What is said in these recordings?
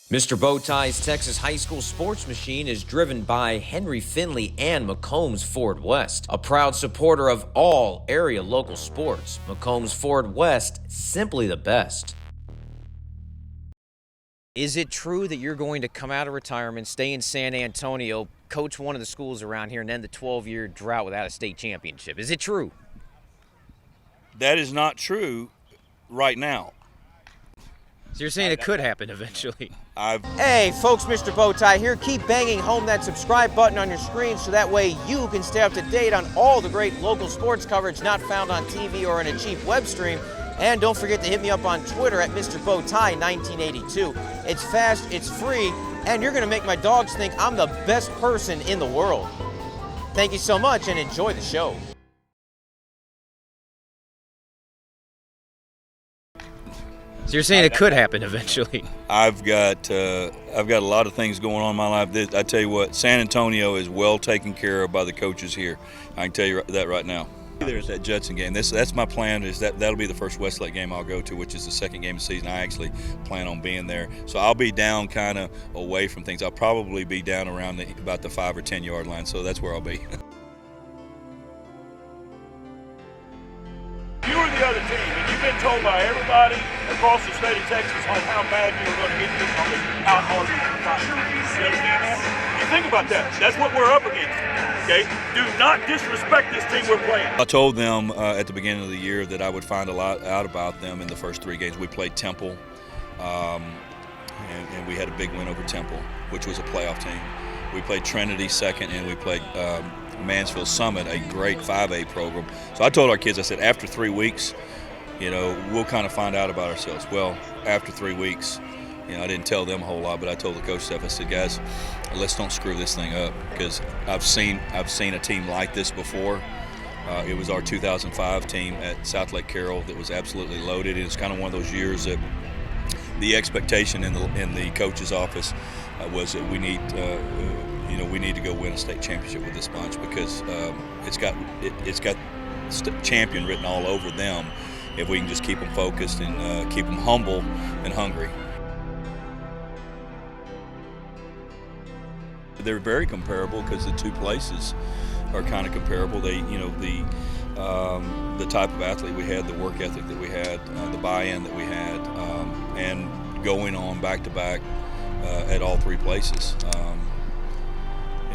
Mr. Bowtie's Texas High School Sports Machine is driven by Henry Finley and McCombs Ford West, a proud supporter of all area local sports. McCombs Ford West, simply the best. Is it true that you're going to come out of retirement, stay in San Antonio, coach one of the schools around here, and end the 12-year drought without a state championship? Is it true? That is not true right now. So you're saying it could happen eventually? Hey folks, Mr. Bowtie here. Keep banging home that subscribe button on your screen so that way you can stay up to date on all the great local sports coverage not found on TV or in a cheap web stream. And don't forget to hit me up on Twitter at Mr. Bowtie 1982. It's fast, it's free, and you're gonna make my dogs think I'm the best person in the world. Thank you so much and enjoy the show. So you're saying it could happen eventually? I've got a lot of things going on in my life. I tell you what, San Antonio is well taken care of by the coaches here. I can tell you that right now. There's that Judson game. That's my plan. That'll be the first Westlake game I'll go to, which is the second game of the season. I actually plan on being there, so I'll be down kind of away from things. I'll probably be down around about the 5 or 10 yard line. So that's where I'll be. You were the other team, and you've been told by everybody across the state of Texas on how bad you were going to get this on the how hard you were fight. You understand that? You think about that. That's what we're up against. Okay? Do not disrespect this team we're playing. I told them at the beginning of the year that I would find a lot out about them in the first 3 games. We played Temple, and we had a big win over Temple, which was a playoff team. We played Trinity second, and we played Mansfield Summit, a great 5A program. So I told our kids, I said, after 3 weeks, we'll kind of find out about ourselves. Well, after 3 weeks, I didn't tell them a whole lot, but I told the coach staff, I said, guys, let's don't screw this thing up, because I've seen a team like this before. It was our 2005 team at Southlake Carroll that was absolutely loaded. It was kind of one of those years that the expectation in the coach's office was that we need to go win a state championship with this bunch, because it's got champion written all over them if we can just keep them focused and keep them humble and hungry. They're very comparable because the two places are kind of comparable. They, the type of athlete we had, the work ethic that we had, the buy-in that we had, and going on back-to-back at all 3 places.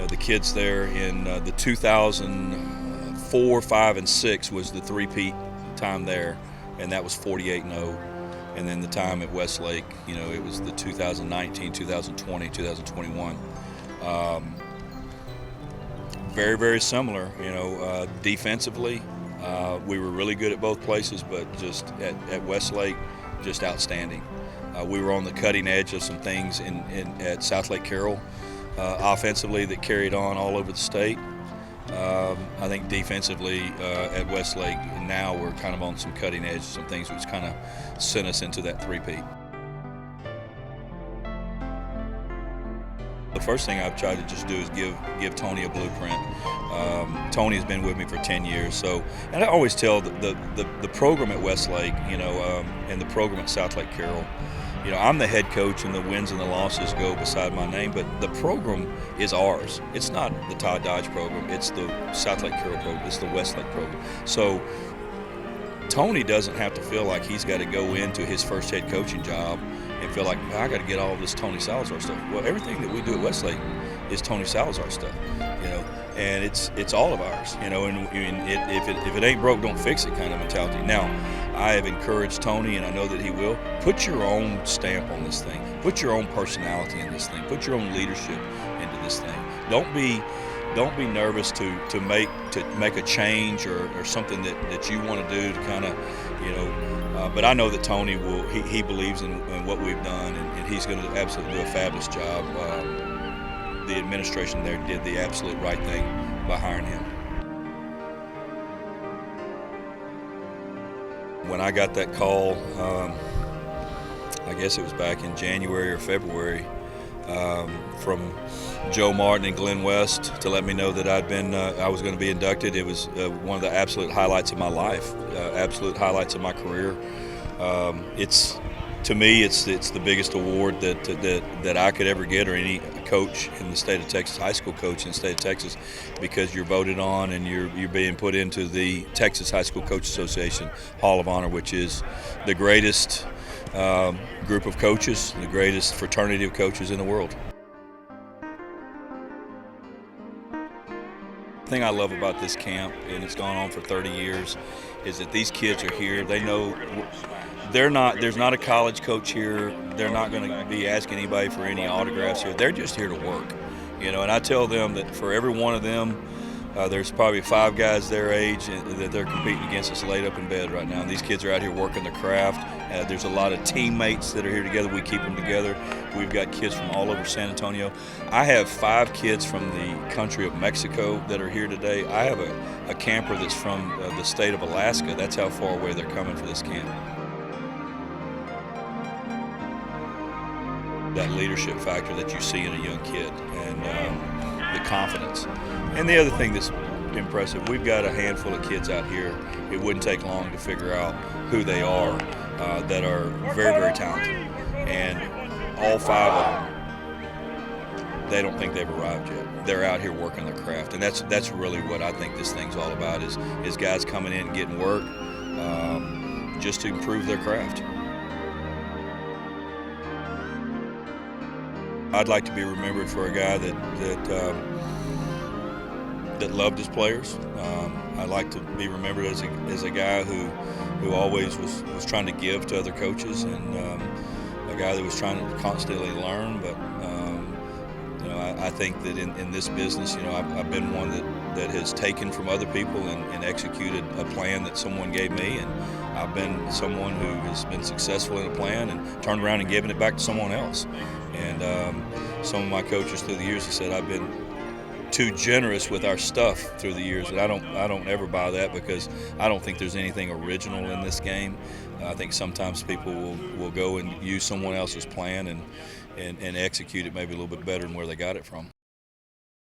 The kids there in the 2004, 5, and 6 was the three-peat time there, and that was 48-0. And then the time at Westlake, it was the 2019, 2020, 2021. Very, very similar. Defensively, we were really good at both places, but just at Westlake, just outstanding. We were on the cutting edge of some things at Southlake Carroll offensively that carried on all over the state. I think defensively at Westlake now we're kind of on some cutting edge, some things which kind of sent us into that three-peat. The first thing I've tried to just do is give Tony a blueprint. Tony's been with me for 10 years, and I always tell the program at Westlake, and the program at Southlake Carroll, I'm the head coach, and the wins and the losses go beside my name, but the program is ours. It's not the Todd Dodge program, it's the Southlake Carroll program, it's the Westlake program. So Tony doesn't have to feel like he's got to go into his first head coaching job and feel like, I got to get all this Tony Salazar stuff. Well, everything that we do at Westlake is Tony Salazar stuff, and it's all of ours, and if it ain't broke, don't fix it kind of mentality. Now, I have encouraged Tony, and I know that he will, put your own stamp on this thing, put your own personality in this thing, put your own leadership into this thing. Don't be nervous to make a change or something that you want to do to kind of, but I know that Tony will. He believes in what we've done, and he's going to absolutely do a fabulous job. The administration there did the absolute right thing by hiring him. When I got that call, I guess it was back in January or February, from Joe Martin and Glenn West to let me know that I was going to be inducted. It was one of the absolute highlights of my life, absolute highlights of my career. It's to me, it's the biggest award that I could ever get, or any coach in the state of Texas, high school coach in the state of Texas, because you're voted on and you're being put into the Texas High School Coach Association Hall of Honor, which is the greatest group of coaches, the greatest fraternity of coaches in the world. The thing I love about this camp, and it's gone on for 30 years, is that these kids are here. They know there's not a college coach here. They're not going to be asking anybody for any autographs here. They're just here to work, and I tell them that for every one of them, there's probably 5 guys their age that they're competing against that's laid up in bed right now. And these kids are out here working their craft. There's a lot of teammates that are here together. We keep them together. We've got kids from all over San Antonio. I have 5 kids from the country of Mexico that are here today. I have a camper that's from the state of Alaska. That's how far away they're coming for this camp. That leadership factor that you see in a young kid, and the confidence. And the other thing that's impressive, we've got a handful of kids out here. It wouldn't take long to figure out who they are, that are very, very talented. And all 5 of them, they don't think they've arrived yet. They're out here working their craft, and that's really what I think this thing's all about, is guys coming in and getting work just to improve their craft. I'd like to be remembered for a guy that loved his players. I'd like to be remembered as a guy who always was trying to give to other coaches, and a guy that was trying to constantly learn. But I think that in this business, I've been one that has taken from other people and executed a plan that someone gave me, and I've been someone who has been successful in a plan and turned around and given it back to someone else. And some of my coaches through the years have said I've been too generous with our stuff through the years, and I don't ever buy that, because I don't think there's anything original in this game. I think sometimes people will go and use someone else's plan and execute it maybe a little bit better than where they got it from.